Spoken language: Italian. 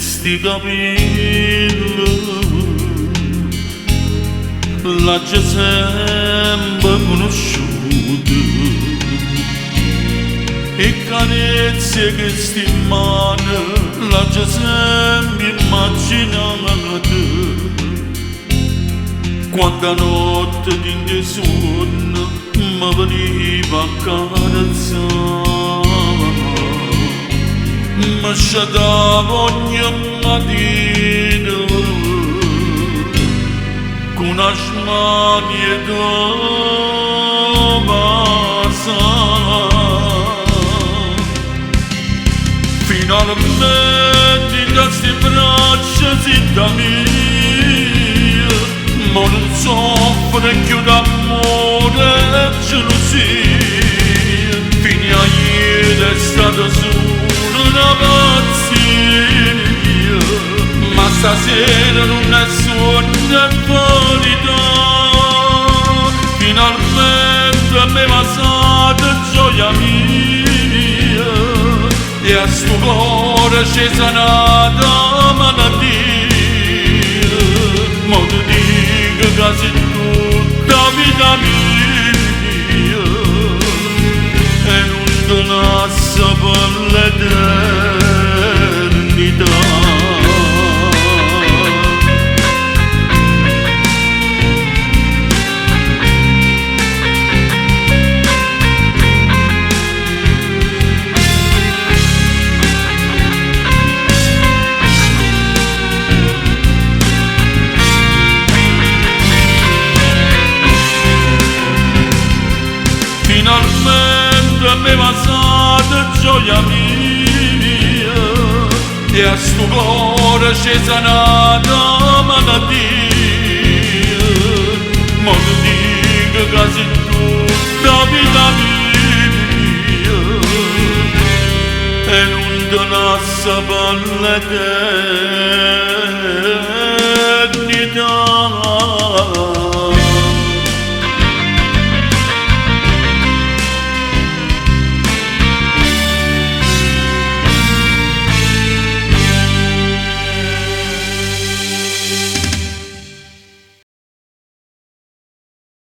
sti capelli l'ha già sempre conosciuto e carezze che sti mani l'ha già sempre immaginato. Quanta notte di sonno mi veniva a carezzare, mi sciatava ogni mattina con una smania da passare. Finalmente da sti braccia si da mia, ma non soffre più d'amore e gelosia. Fino a ieri è stata solo una pazzia, ma stasera non è sogno e verità. Finalmente mi è passata gioia mia e a sto cuore c'è sanata malattia. Ma tu dico quasi tutta vita mia e non te lascia per l'eternità. Finalmente mi è passata gioia mia e a sto cuore c'è sanata malattia. Ma tu dico quasi tutta vita mia e non te lascia per l'eternità.